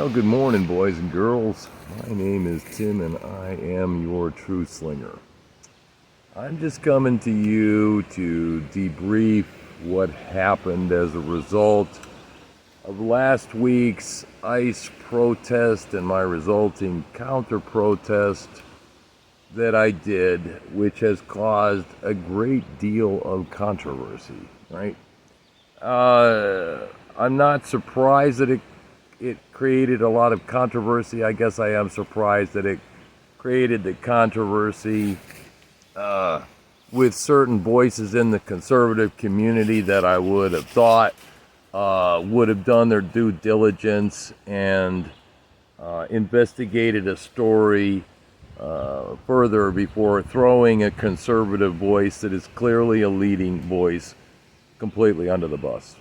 Well, good morning, boys and girls. My name is Tim, and I am your truth slinger. I'm just coming to you to debrief what happened as a result of last week's ICE protest and my resulting counter-protest that I did, which has caused a great deal of controversy, right? I'm not surprised that it created a lot of controversy. I guess I am surprised that it created the controversy with certain voices in the conservative community that I would have thought would have done their due diligence and investigated a story further before throwing a conservative voice that is clearly a leading voice completely under the bus.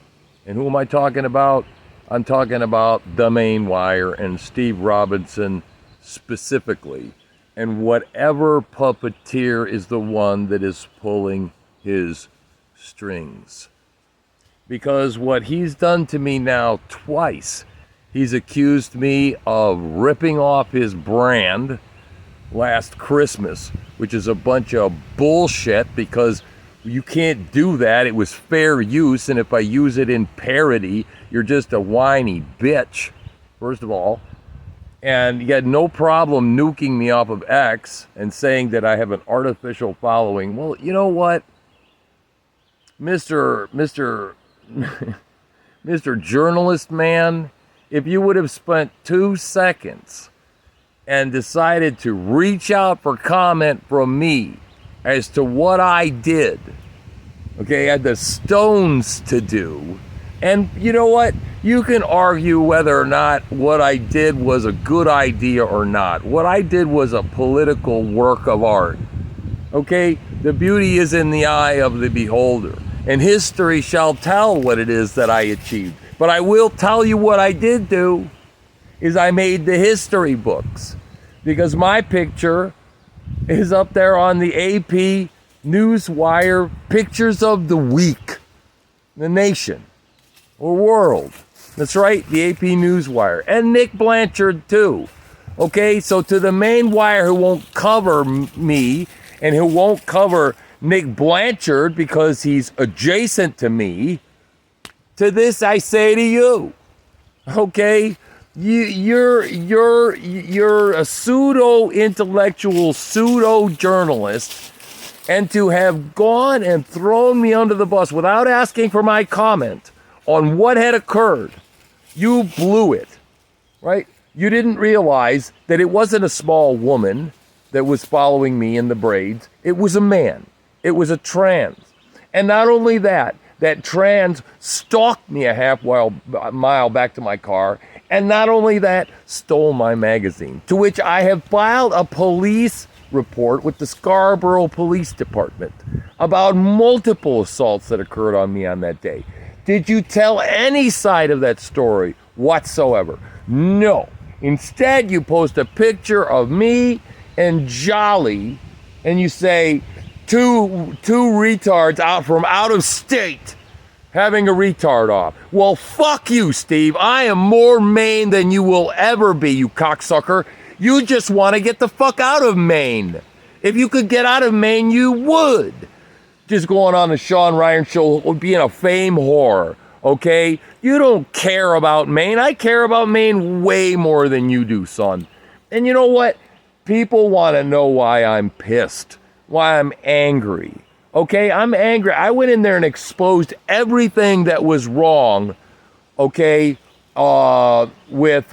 And who am I talking about? I'm talking about the Maine Wire and Steve Robinson specifically, and whatever puppeteer is the one that is pulling his strings. Because what he's done to me now twice, he's accused me of ripping off his brand last Christmas, which is a bunch of bullshit because you can't do that. It was fair use, and if I use it in parody, you're just a whiny bitch, first of all. And you had no problem nuking me off of X and saying that I have an artificial following. Well, you know what? Mr. Journalist Man, if you would have spent 2 seconds and decided to reach out for comment from me as to what I did, okay, I had the stones to do. And you know what? You can argue whether or not what I did was a good idea or not. What I did was a political work of art. Okay? The beauty is in the eye of the beholder. And history shall tell what it is that I achieved. But I will tell you what I did do is I made the history books. Because my picture is up there on the AP Newswire Pictures of the Week. The Nation. Or World. That's right, the AP Newswire. And Nick Blanchard, too. Okay, so to the Maine Wire who won't cover me and who won't cover Nick Blanchard because he's adjacent to me, to this I say to you, okay, you're a pseudo-intellectual, pseudo-journalist, and to have gone and thrown me under the bus without asking for my comment on what had occurred, you blew it, right? You didn't realize that it wasn't a small woman that was following me in the braids. It was a man. It was a trans. And not only that, that trans stalked me a half mile back to my car, and not only that, stole my magazine, to which I have filed a police report with the Scarborough Police Department about multiple assaults that occurred on me on that day. Did you tell any side of that story whatsoever? No. Instead, you post a picture of me and Jolly, and you say, two retards out of state having a retard off. Well, fuck you, Steve. I am more Maine than you will ever be, you cocksucker. You just want to get the fuck out of Maine. If you could get out of Maine, you would. Just going on the Sean Ryan show, being a fame whore, okay? You don't care about Maine. I care about Maine way more than you do, son. And you know what? People want to know why I'm pissed, why I'm angry, okay? I'm angry. I went in there and exposed everything that was wrong, okay, with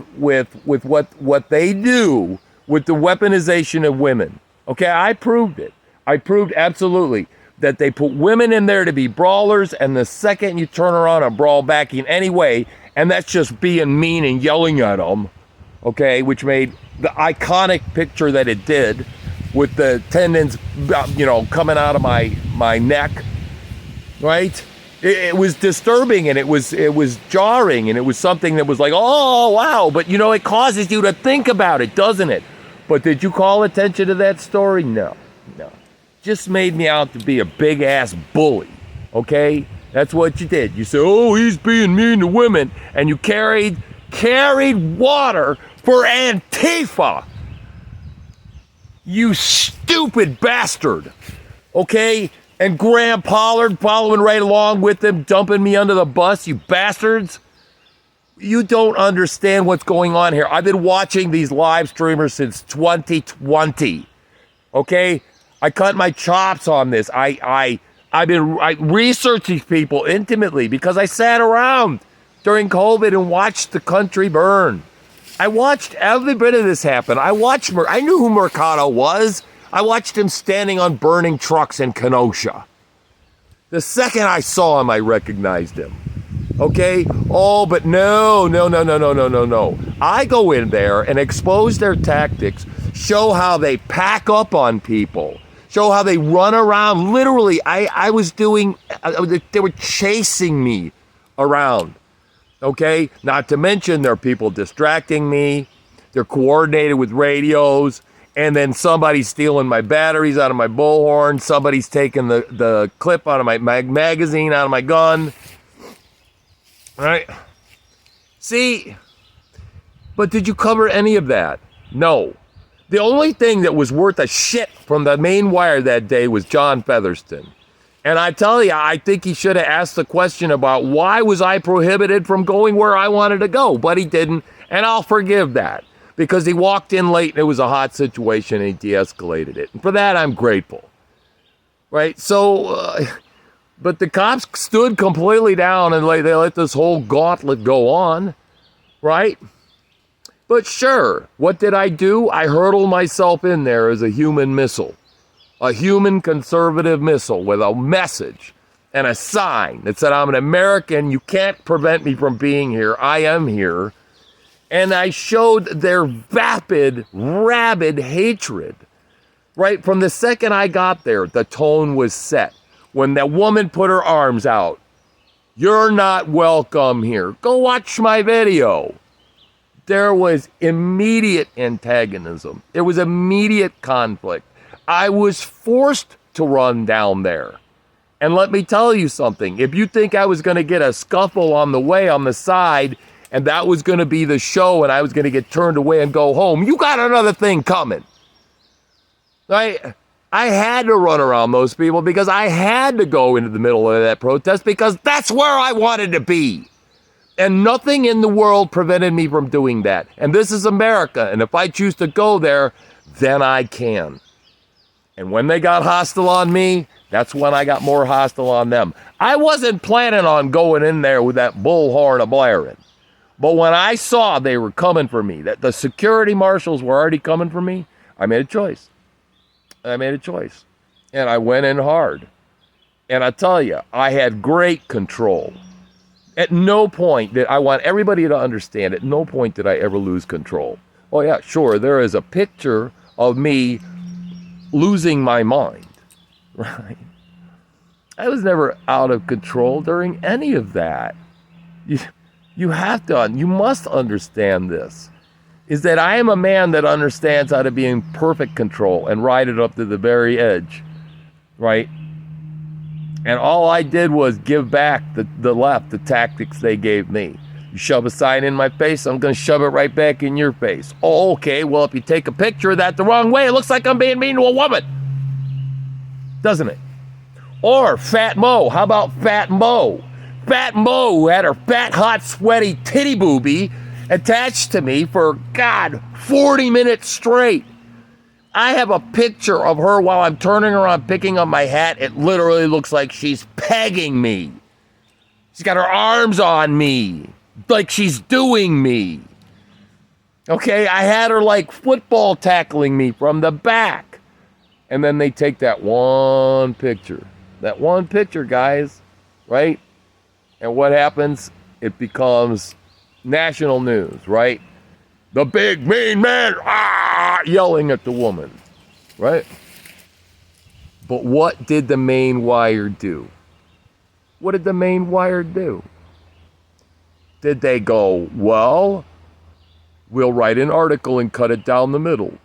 what they do with the weaponization of women, okay? I proved it. I proved absolutely that they put women in there to be brawlers, and the second you turn around and brawl back in any way, and that's just being mean and yelling at them, okay, which made the iconic picture that it did with the tendons, coming out of my neck, right? It was disturbing, and it was jarring, and it was something that was like, oh, wow, but, it causes you to think about it, doesn't it? But did you call attention to that story? No. Just made me out to be a big-ass bully, okay? That's what you did. You said, oh, he's being mean to women, and you carried carried water for Antifa. You stupid bastard. Okay? And Graham Pollard following right along with them, dumping me under the bus, you bastards. You don't understand what's going on here. I've been watching these live streamers since 2020. Okay? I cut my chops on this. I researched these people intimately because I sat around during COVID and watched the country burn. I watched every bit of this happen. I knew who Mercado was. I watched him standing on burning trucks in Kenosha. The second I saw him, I recognized him. Okay? Oh, but no. I go in there and expose their tactics, show how they pack up on people, show how they run around. Literally, they were chasing me around. Okay? Not to mention there are people distracting me. They're coordinated with radios. And then somebody's stealing my batteries out of my bullhorn. Somebody's taking the clip out of my magazine, out of my gun. Right? See? But did you cover any of that? No. The only thing that was worth a shit from the main wire that day was John Featherston. And I tell you, I think he should have asked the question about why was I prohibited from going where I wanted to go, but he didn't, and I'll forgive that. Because he walked in late and it was a hot situation and he de-escalated it. And for that, I'm grateful. Right? So, but the cops stood completely down and they let this whole gauntlet go on. Right? But sure, what did I do? I hurled myself in there as a human missile. A human conservative missile with a message and a sign that said, I'm an American. You can't prevent me from being here. I am here. And I showed their rabid hatred. Right? From the second I got there, the tone was set. When that woman put her arms out, you're not welcome here. Go watch my video. There was immediate antagonism. There was immediate conflict. I was forced to run down there. And let me tell you something. If you think I was going to get a scuffle on the way on the side, and that was going to be the show, and I was going to get turned away and go home, you got another thing coming. I had to run around those people because I had to go into the middle of that protest because that's where I wanted to be. And nothing in the world prevented me from doing that. And this is America, and if I choose to go there, then I can. And when they got hostile on me, that's when I got more hostile on them. I wasn't planning on going in there with that bullhorn a blaring. But when I saw they were coming for me, that the security marshals were already coming for me, I made a choice. And I went in hard. And I tell you, I had great control. At no point did I want everybody to understand, at no point did I ever lose control. Oh yeah, sure, there is a picture of me losing my mind, right? I was never out of control during any of that. You must understand this, is that I am a man that understands how to be in perfect control and ride it up to the very edge, right? And all I did was give back the left, the tactics they gave me. You shove a sign in my face, I'm going to shove it right back in your face. Oh, okay, well, if you take a picture of that the wrong way, it looks like I'm being mean to a woman. Doesn't it? Or Fat Mo. How about Fat Mo? Fat Mo, who had her fat, hot, sweaty titty boobie attached to me for, 40 minutes straight. I have a picture of her while I'm turning around picking up my hat. It literally looks like she's pegging me. She's got her arms on me, like she's doing me. Okay, I had her like football tackling me from the back. And then they take that one picture. That one picture, guys, right? And what happens? It becomes national news, right? The big mean man, yelling at the woman, right? But what did the main wire do? What did the main wire do? Did they go, well, we'll write an article and cut it down the middle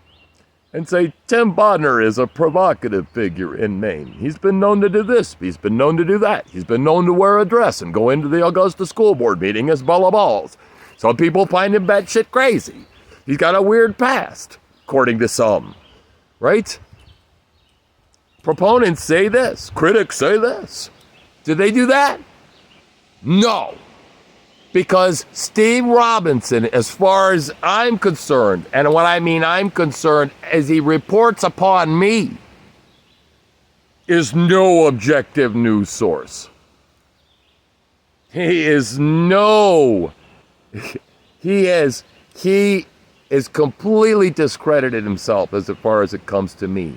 and say, Tim Bodner is a provocative figure in Maine. He's been known to do this. He's been known to do that. He's been known to wear a dress and go into the Augusta School Board meeting as bella balls. Some people find him batshit crazy. He's got a weird past, according to some, right? Proponents say this. Critics say this. Did they do that? No. Because Steve Robinson, as far as I'm concerned, and what I mean I'm concerned, as he reports upon me, is no objective news source. He has completely discredited himself as far as it comes to me.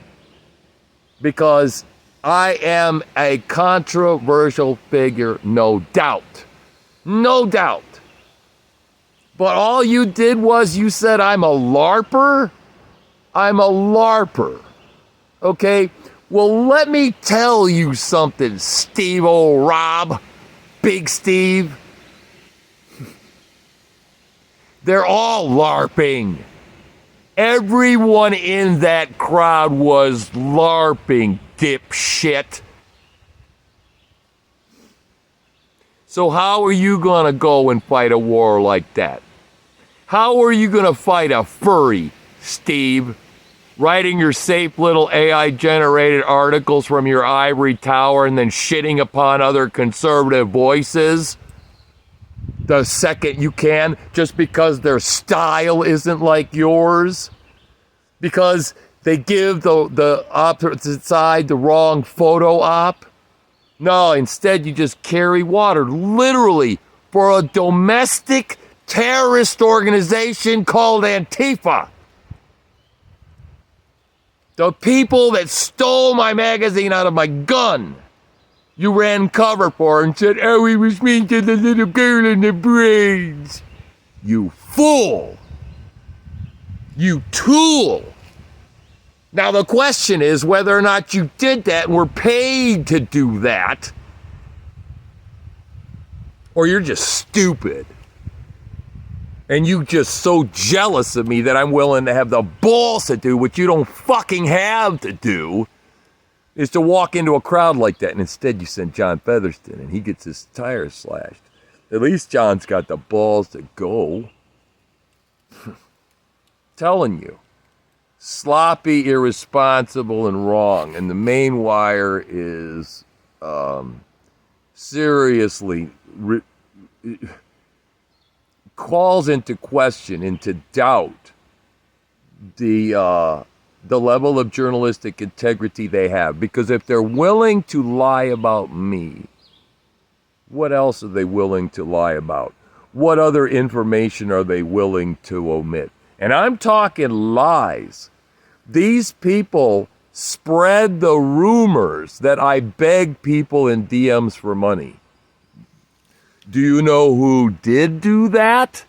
Because I am a controversial figure, no doubt. No doubt. But all you did was you said I'm a LARPer? I'm a LARPer. Okay? Well, let me tell you something, Steve old Rob. Big Steve. They're all LARPing. Everyone in that crowd was LARPing, dipshit. So how are you going to go and fight a war like that? How are you going to fight a furry, Steve? Writing your safe little AI-generated articles from your ivory tower and then shitting upon other conservative voices the second you can, just because their style isn't like yours? Because they give the opposite side the wrong photo op? No, instead you just carry water, literally, for a domestic terrorist organization called Antifa. The people that stole my magazine out of my gun, you ran cover for and said, oh, he was mean to the little girl in the braids. You fool. You tool. Now the question is whether or not you did that and were paid to do that, or you're just stupid. And you just so jealous of me that I'm willing to have the balls to do what you don't fucking have to do, is to walk into a crowd like that. And instead you send John Featherston and he gets his tires slashed. At least John's got the balls to go. Telling you. Sloppy, irresponsible, and wrong. And the Maine wire is seriously calls into question, into doubt, the level of journalistic integrity they have. Because if they're willing to lie about me, what else are they willing to lie about? What other information are they willing to omit? And I'm talking lies. These people spread the rumors that I beg people in DMs for money. Do you know who did do that?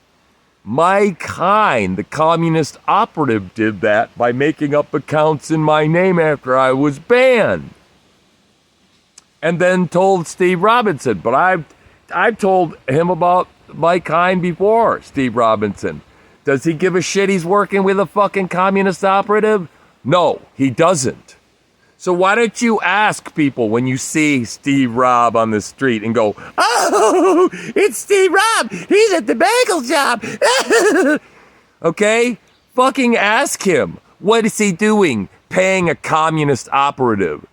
Mike Hine, the communist operative, did that by making up accounts in my name after I was banned. And then told Steve Robinson. But I've told him about Mike Hine before, Steve Robinson. Does he give a shit he's working with a fucking communist operative? No, he doesn't. So why don't you ask people when you see Steve Rob on the street and go, oh, it's Steve Rob. He's at the bagel shop. Okay? Fucking ask him. What is he doing paying a communist operative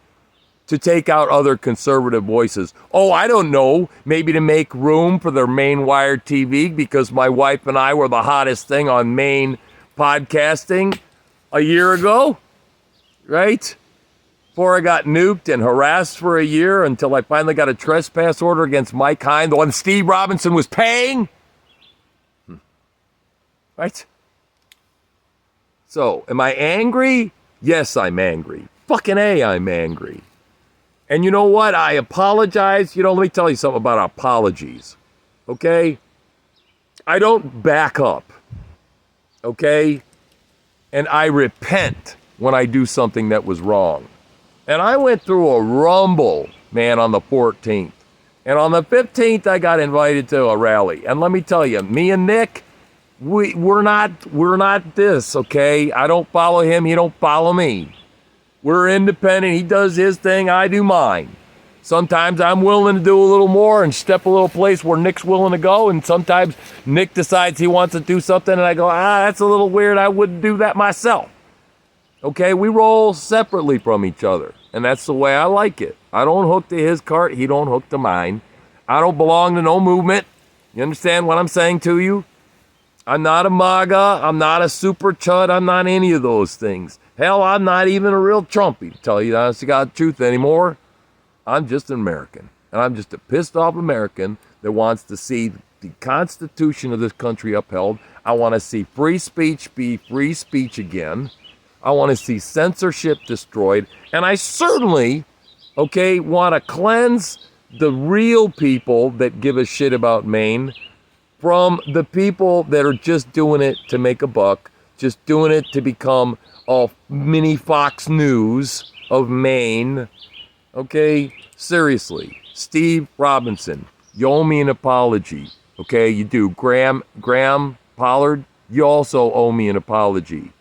to take out other conservative voices? Oh, I don't know. Maybe to make room for their Maine Wire TV because my wife and I were the hottest thing on Maine podcasting a year ago, right? Before I got nuked and harassed for a year until I finally got a trespass order against Mike Hine, the one Steve Robinson was paying. Right? So, am I angry? Yes, I'm angry. Fucking A, I'm angry. And you know what? I apologize. Let me tell you something about apologies. Okay? I don't back up. Okay? And I repent when I do something that was wrong. And I went through a rumble, man, on the 14th. And on the 15th, I got invited to a rally. And let me tell you, me and Nick, we're not this, okay? I don't follow him. He don't follow me. We're independent. He does his thing. I do mine. Sometimes I'm willing to do a little more and step a little place where Nick's willing to go. And sometimes Nick decides he wants to do something and I go, that's a little weird. I wouldn't do that myself. Okay, we roll separately from each other. And that's the way I like it. I don't hook to his cart. He don't hook to mine. I don't belong to no movement. You understand what I'm saying to you? I'm not a MAGA. I'm not a super chud. I'm not any of those things. Hell, I'm not even a real Trumpy, to tell you the honest to God truth anymore. I'm just an American. And I'm just a pissed off American that wants to see the Constitution of this country upheld. I want to see free speech be free speech again. I want to see censorship destroyed. And I certainly, want to cleanse the real people that give a shit about Maine from the people that are just doing it to make a buck, just doing it to become all mini Fox News of Maine. Okay, seriously, Steve Robinson, you owe me an apology. Okay, you do. Graham Pollard, you also owe me an apology.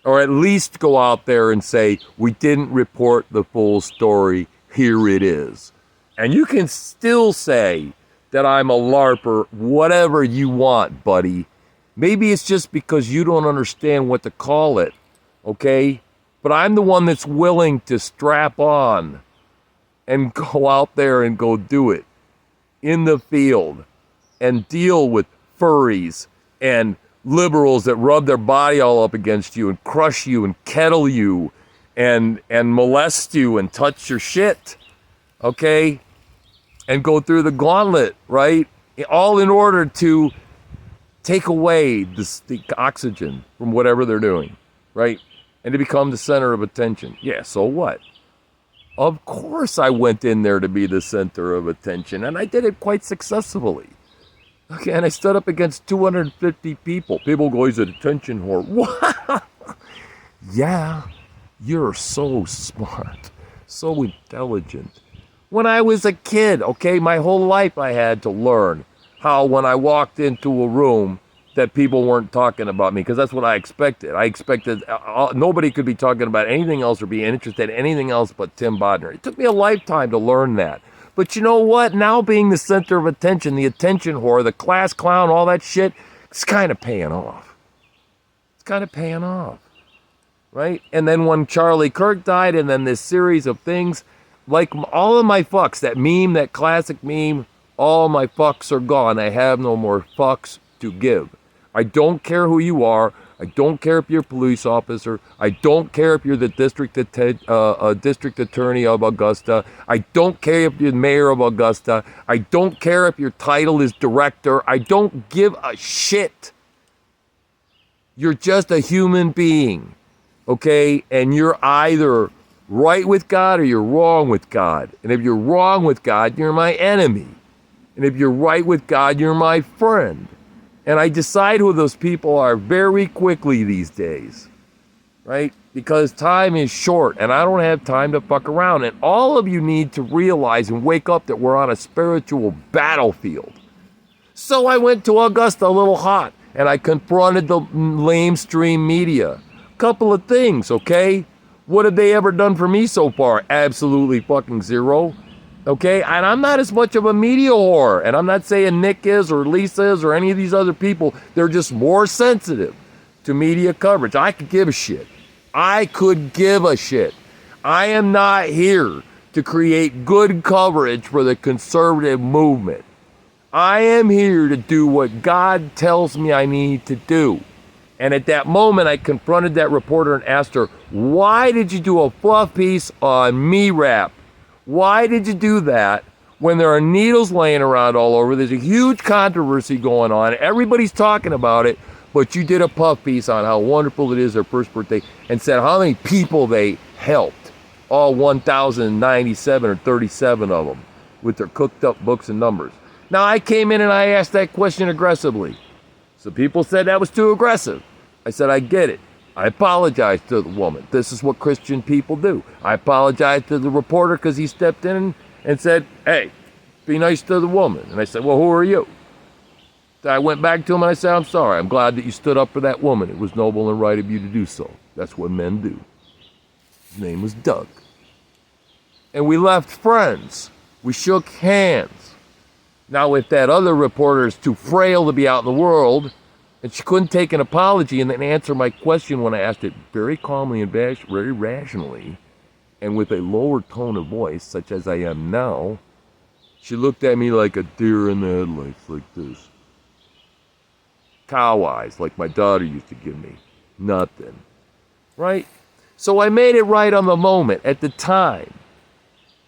Or at least go out there and say, we didn't report the full story, here it is. And you can still say that I'm a LARPer, whatever you want, buddy. Maybe it's just because you don't understand what to call it, okay? But I'm the one that's willing to strap on and go out there and go do it in the field and deal with furries and liberals that rub their body all up against you and crush you and kettle you and molest you and touch your shit, okay? And go through the gauntlet, right? All in order to take away the oxygen from whatever they're doing, right? And to become the center of attention. Yeah, so what? Of course I went in there to be the center of attention, and I did it quite successfully. Okay, and I stood up against 250 people. People go, he's a detention whore. What? Yeah, you're so smart, so intelligent. When I was a kid, okay, my whole life I had to learn how when I walked into a room that people weren't talking about me, because that's what I expected. I expected nobody could be talking about anything else or be interested in anything else but Tim Bodner. It took me a lifetime to learn that. But you know what? Now being the center of attention, the attention whore, the class clown, all that shit, it's kind of paying off. It's kind of paying off, right? And then when Charlie Kirk died and then this series of things, like all of my fucks, that meme, that classic meme, all my fucks are gone. I have no more fucks to give. I don't care who you are. I don't care if you're a police officer. I don't care if you're the district attorney of Augusta. I don't care if you're the mayor of Augusta. I don't care if your title is director. I don't give a shit. You're just a human being, okay? And you're either right with God or you're wrong with God. And if you're wrong with God, you're my enemy. And if you're right with God, you're my friend. And I decide who those people are very quickly these days, right? Because time is short and I don't have time to fuck around. And all of you need to realize and wake up that we're on a spiritual battlefield. So I went to Augusta a little hot and I confronted the lamestream media. Couple of things, okay? What have they ever done for me so far? Absolutely fucking zero. Okay, and I'm not as much of a media whore, and I'm not saying Nick is or Lisa is or any of these other people. They're just more sensitive to media coverage. I could give a shit. I could give a shit. I am not here to create good coverage for the conservative movement. I am here to do what God tells me I need to do. And at that moment, I confronted that reporter and asked her, why did you do a fluff piece on me rap? Why did you do that when there are needles laying around all over? There's a huge controversy going on. Everybody's talking about it, but you did a puff piece on how wonderful it is their first birthday and said how many people they helped. All 1,097 or 37 of them with their cooked up books and numbers. Now, I came in and I asked that question aggressively. So people said that was too aggressive. I said, I get it. I apologized to the woman. This is what Christian people do. I apologized to the reporter because he stepped in and said, hey, be nice to the woman. And I said, well, who are you? So I went back to him and I said, I'm sorry. I'm glad that you stood up for that woman. It was noble and right of you to do so. That's what men do. His name was Doug. and we left friends. We shook hands. Now, if that other reporter is too frail to be out in the world, and she couldn't take an apology and then answer my question when I asked it very calmly and very rationally, and with a lower tone of voice, such as I am now, she looked at me like a deer in the headlights, like this. Cow eyes, like my daughter used to give me. Nothing. Right? So I made it right on the moment, at the time.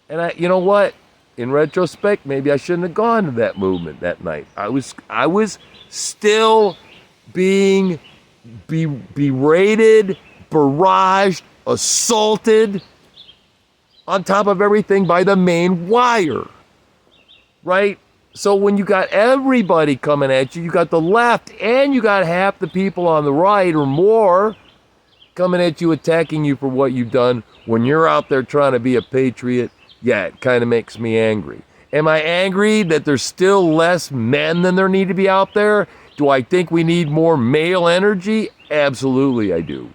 And you know what? In retrospect, maybe I shouldn't have gone to that movement that night. I was still being berated, barraged, assaulted, on top of everything by the Maine wire. Right? So when you got everybody coming at you, you got the left and you got half the people on the right or more coming at you, attacking you for what you've done when you're out there trying to be a patriot. Yeah, it kind of makes me angry. Am I angry that there's still less men than there need to be out there? Do I think we need more male energy? Absolutely, I do.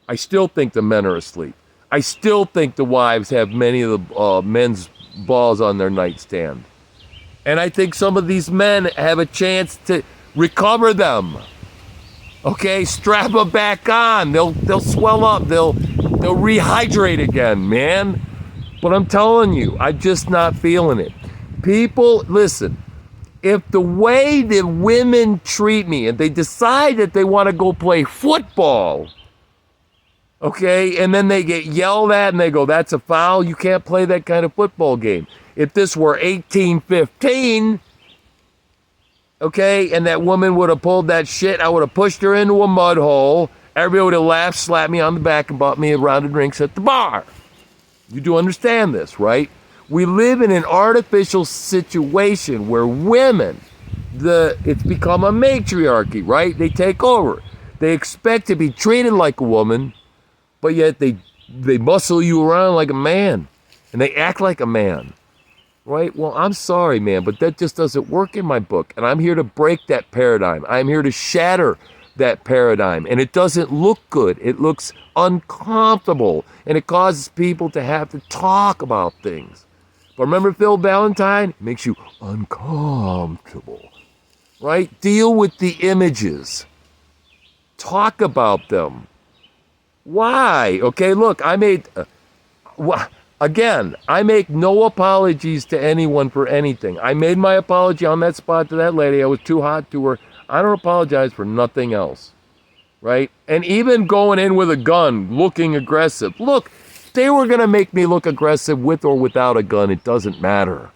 I still think the men are asleep. I still think the wives have many of the men's balls on their nightstand. And I think some of these men have a chance to recover them. Okay, strap them back on. They'll swell up. They'll rehydrate again, man. But I'm telling you, I'm just not feeling it. People, listen, if the way the women treat me and they decide that they want to go play football, okay, and then they get yelled at and they go, that's a foul, you can't play that kind of football game. If this were 1815, okay, and that woman would have pulled that shit, I would have pushed her into a mud hole, everybody would have laughed, slapped me on the back, and bought me a round of drinks at the bar. You do understand this, right? We live in an artificial situation where women, it's become a matriarchy, right? They take over. They expect to be treated like a woman, but yet they muscle you around like a man, and they act like a man, right? Well, I'm sorry, man, but that just doesn't work in my book, and I'm here to break that paradigm. I'm here to shatter that paradigm, and it doesn't look good. It looks uncomfortable, and it causes people to have to talk about things. But remember Phil Valentine? It makes you uncomfortable, right? Deal with the images. Talk about them. Why? Okay, look, I make no apologies to anyone for anything. I made my apology on that spot to that lady. I was too hot to her. I don't apologize for nothing else, right? And even going in with a gun, looking aggressive. Look, they were going to make me look aggressive with or without a gun. It doesn't matter.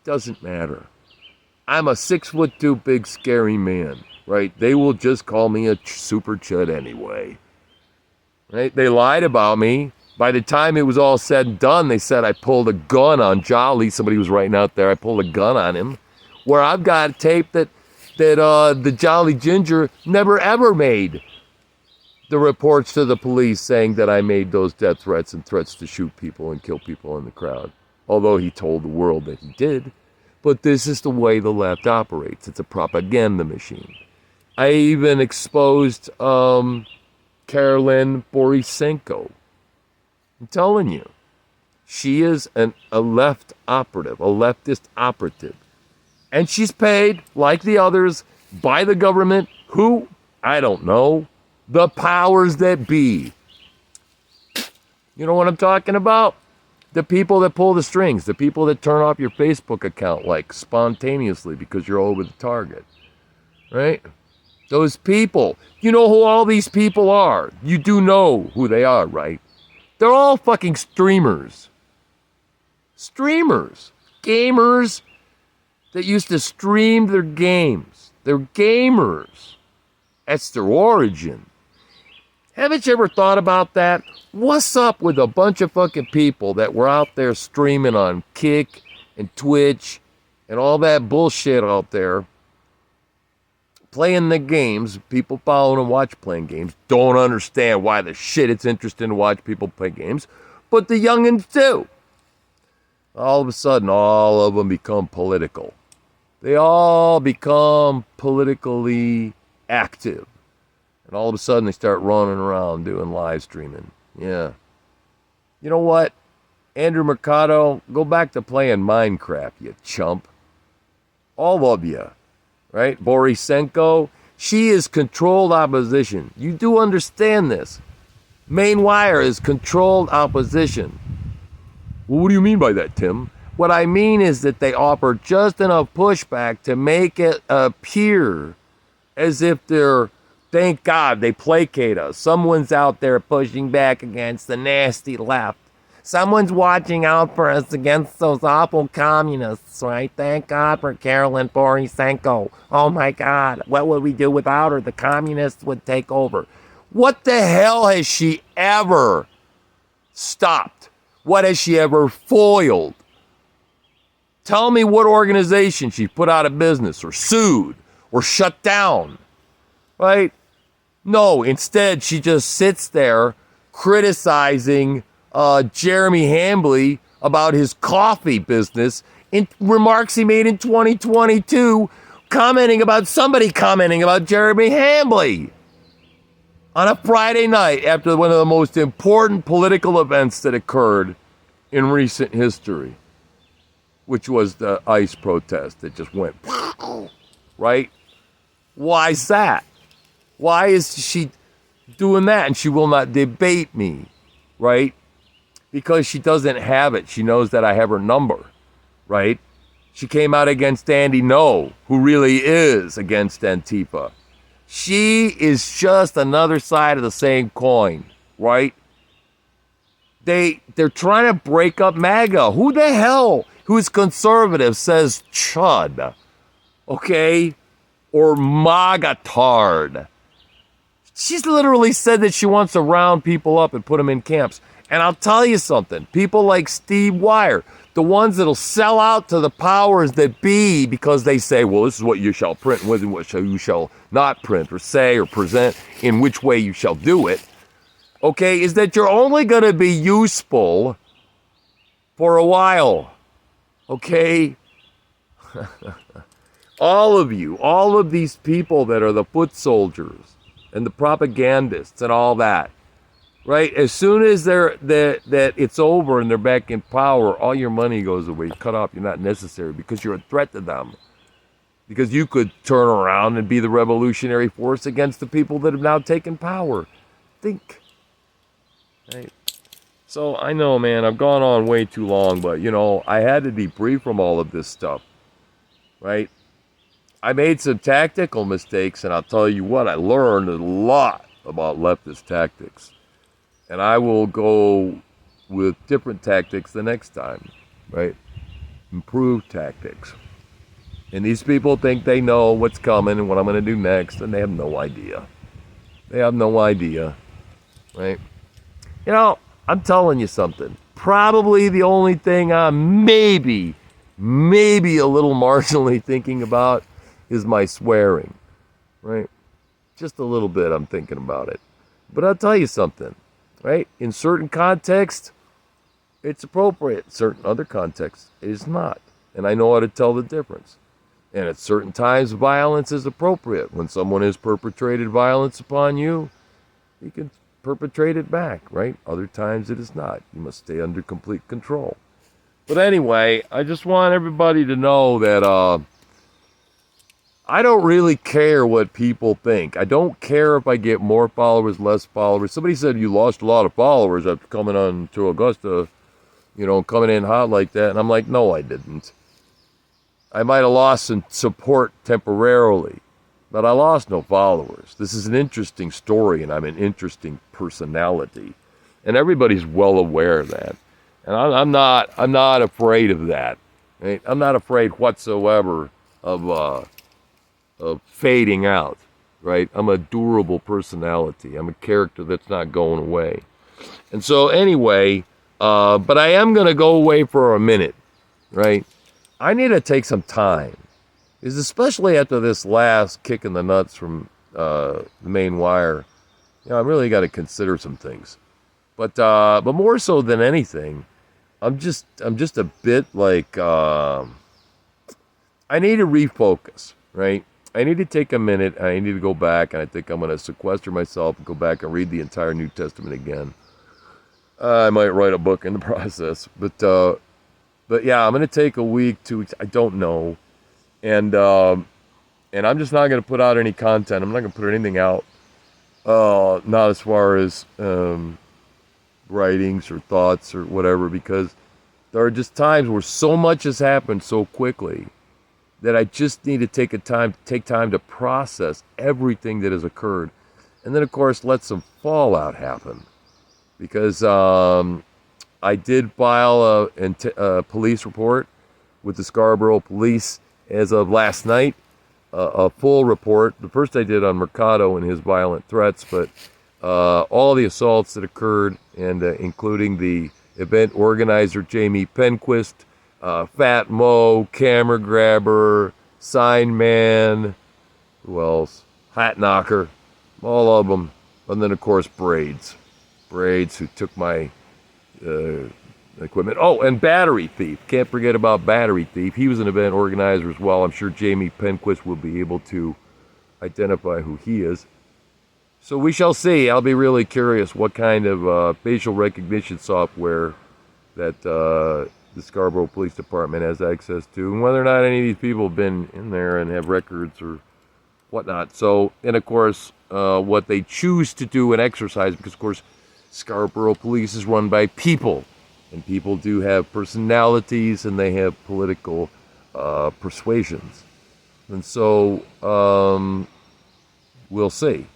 Doesn't matter. I'm a 6'2" big scary man, right? They will just call me a super chud anyway, right? They lied about me. By the time it was all said and done, they said I pulled a gun on Jolly. Somebody was writing out there, I pulled a gun on him. Where I've got tape that the Jolly Ginger never ever made the reports to the police saying that I made those death threats and threats to shoot people and kill people in the crowd. Although he told the world that he did. But this is the way the left operates. It's a propaganda machine. I even exposed Carolyn Borisenko. I'm telling you. She is a left operative, a leftist operative. And she's paid, like the others, by the government. Who? I don't know. The powers that be. You know what I'm talking about? The people that pull the strings. The people that turn off your Facebook account, like, spontaneously because you're over the target. Right? Those people. You know who all these people are. You do know who they are, right? They're all fucking streamers. Streamers. Gamers that used to stream their games. They're gamers. That's their origin. Haven't you ever thought about that? What's up with a bunch of fucking people that were out there streaming on Kick and Twitch and all that bullshit out there, playing the games, people following and watch playing games, don't understand why the shit it's interesting to watch people play games, but the youngins do. All of a sudden, all of them become political. They all become politically active. And all of a sudden, they start running around doing live streaming. Yeah. You know what? Andrew Mercado, go back to playing Minecraft, you chump. All of you, right? Borisenko, she is controlled opposition. You do understand this. Maine Wire is controlled opposition. Well, what do you mean by that, Tim? What I mean is that they offer just enough pushback to make it appear as if they're, thank God, they placate us. Someone's out there pushing back against the nasty left. Someone's watching out for us against those awful communists, right? Thank God for Carolyn Borisenko. Oh my God, what would we do without her? The communists would take over. What the hell has she ever stopped? What has she ever foiled? Tell me what organization she put out of business or sued or shut down, right? No, instead she just sits there criticizing Jeremy Hambley about his coffee business in remarks he made in 2022, commenting about Jeremy Hambley on a Friday night after one of the most important political events that occurred in recent history, which was the ICE protest that just went, right? Why is that? Why is she doing that? And she will not debate me, right? Because she doesn't have it. She knows that I have her number, right? She came out against Andy No, who really is against Antifa. She is just another side of the same coin, right? They're trying to break up MAGA. Who the hell who's conservative says chud, okay? Or MAGA-tard. She's literally said that she wants to round people up and put them in camps. And I'll tell you something, people like Steve Wire, the ones that'll sell out to the powers that be because they say, well, this is what you shall print and what you shall not print or say or present, in which way you shall do it, okay, is that you're only going to be useful for a while, okay? All of you, all of these people that are the foot soldiers and the propagandists and all that, right? As soon as that it's over and they're back in power, all your money goes away. Cut off. You're not necessary because you're a threat to them. Because you could turn around and be the revolutionary force against the people that have now taken power. Think. Right? So I know, man, I've gone on way too long, but I had to debrief from all of this stuff. Right? I made some tactical mistakes, and I'll tell you what, I learned a lot about leftist tactics. And I will go with different tactics the next time, right? Improved tactics. And these people think they know what's coming and what I'm going to do next, and they have no idea. They have no idea, right? I'm telling you something. Probably the only thing I'm maybe a little marginally thinking about is my swearing, right? Just a little bit I'm thinking about it. But I'll tell you something. Right? In certain contexts, it's appropriate. In certain other contexts, it is not. And I know how to tell the difference. And at certain times, violence is appropriate. When someone has perpetrated violence upon you, you can perpetrate it back, right? Other times it is not. You must stay under complete control. But anyway, I just want everybody to know that I don't really care what people think. I don't care if I get more followers, less followers. Somebody said you lost a lot of followers after coming on to Augusta, coming in hot like that. And I'm like, no, I didn't. I might have lost some support temporarily, but I lost no followers. This is an interesting story, and I'm an interesting personality. And everybody's well aware of that. And I'm not afraid of that. Right? I'm not afraid whatsoever of fading out, right? I'm a durable personality. I'm a character that's not going away. And so anyway, but I am going to go away for a minute, right? I need to take some time, because especially after this last kick in the nuts from the Maine Wire, I really got to consider some things. But more so than anything, I'm just a bit like I need to refocus, right? I need to take a minute, and I need to go back, and I think I'm going to sequester myself and go back and read the entire New Testament again. I might write a book in the process, but yeah, I'm gonna take a week, 2 weeks. I don't know, and I'm just not gonna put out any content. I'm not gonna put anything out. Not as far as writings or thoughts or whatever, because there are just times where so much has happened so quickly that I just need to take time to process everything that has occurred, and then of course let some fallout happen. Because I did file a police report with the Scarborough police as of last night, a full report. The first I did on Mercado and his violent threats, but all the assaults that occurred, and including the event organizer Jamie Penquist, Fat Mo, Camera Grabber, Sign Man, who else? Hat Knocker, all of them, and then of course Braids, who took my equipment. Oh, and Battery Thief. Can't forget about Battery Thief. He was an event organizer as well. I'm sure Jamie Penquist will be able to identify who he is. So we shall see. I'll be really curious what kind of facial recognition software that the Scarborough Police Department has access to, and whether or not any of these people have been in there and have records or whatnot. So, and of course, what they choose to do and exercise, because of course, Scarborough Police is run by people, and people do have personalities and they have political persuasions. And so we'll see.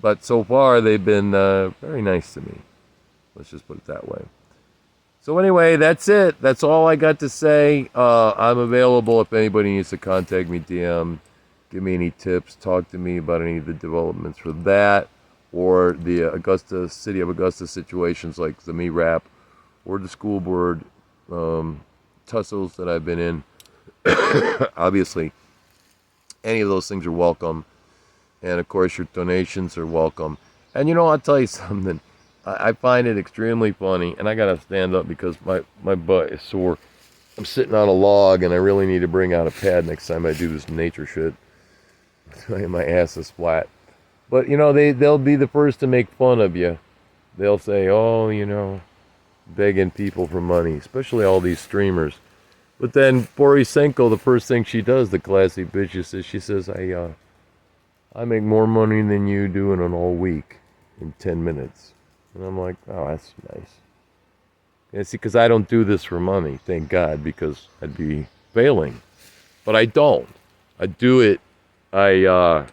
But so far they've been very nice to me. Let's just put it that way. So anyway, that's it. That's all I got to say. I'm available if anybody needs to contact me, DM, give me any tips, talk to me about any of the developments for that, or the City of Augusta situations like the ME-RAP, or the school board tussles that I've been in. Obviously, any of those things are welcome. And of course, your donations are welcome. And you know, I'll tell you something. I find it extremely funny, and I gotta stand up because my butt is sore. I'm sitting on a log, and I really need to bring out a pad next time I do this nature shit. My ass is flat. But, you know, they'll be the first to make fun of you. They'll say, oh, you know, begging people for money, especially all these streamers. But then Borisenko, the first thing she does, the classy bitch, is she says, I make more money than you do in an whole week in 10 minutes. And I'm like, oh, that's nice. And see, because I don't do this for money, thank God, because I'd be failing. But I don't. I do it. I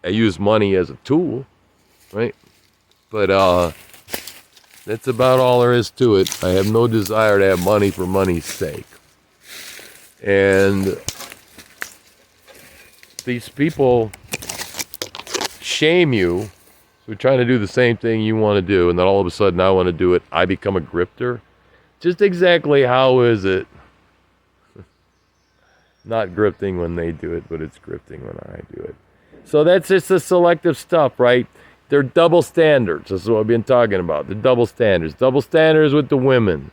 use money as a tool, right? But that's about all there is to it. I have no desire to have money for money's sake. And these people shame you. So we're trying to do the same thing you want to do, and then all of a sudden I want to do it. I become a grifter. Just exactly how is it? Not grifting when they do it, but it's grifting when I do it. So that's just the selective stuff, right? They're double standards. This is what I've been talking about. The double standards. Double standards with the women.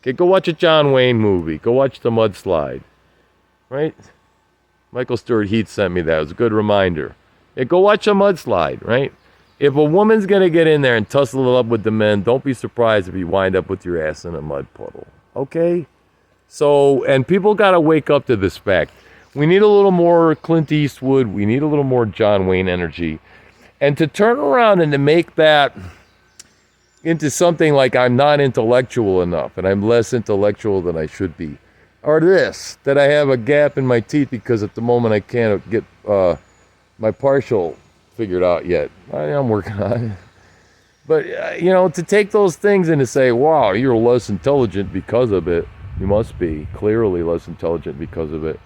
Okay, go watch a John Wayne movie. Go watch The Mudslide. Right? Michael Stewart Heath sent me that. It was a good reminder. Yeah, go watch a Mudslide, right? If a woman's going to get in there and tussle it up with the men, don't be surprised if you wind up with your ass in a mud puddle. Okay? So, and people got to wake up to this fact. We need a little more Clint Eastwood. We need a little more John Wayne energy. And to turn around and to make that into something like I'm not intellectual enough and I'm less intellectual than I should be. Or this, that I have a gap in my teeth because at the moment I can't get my partial figured out yet. I'm working on it. But, you know, to take those things and to say, wow, you're less intelligent because of it. You must be clearly less intelligent because of it.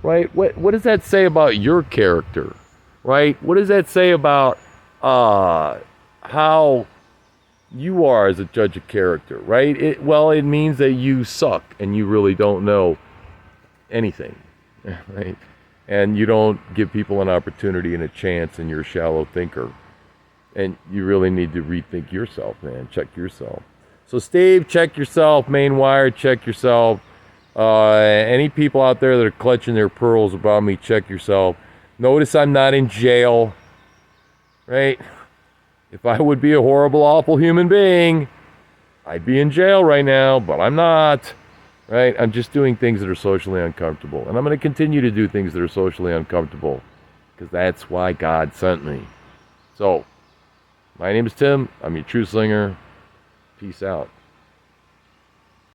Right? What does that say about your character? Right? What does that say about how you are as a judge of character? Right? It means that you suck and you really don't know anything. Right? And you don't give people an opportunity and a chance, and you're a shallow thinker. And you really need to rethink yourself, man. Check yourself. So Steve, check yourself. Main Wire, check yourself. Any people out there that are clutching their pearls about me, check yourself. Notice I'm not in jail, right? If I would be a horrible, awful human being, I'd be in jail right now, but I'm not. Right? I'm just doing things that are socially uncomfortable. And I'm going to continue to do things that are socially uncomfortable because that's why God sent me. So, my name is Tim. I'm your Truth Slinger. Peace out.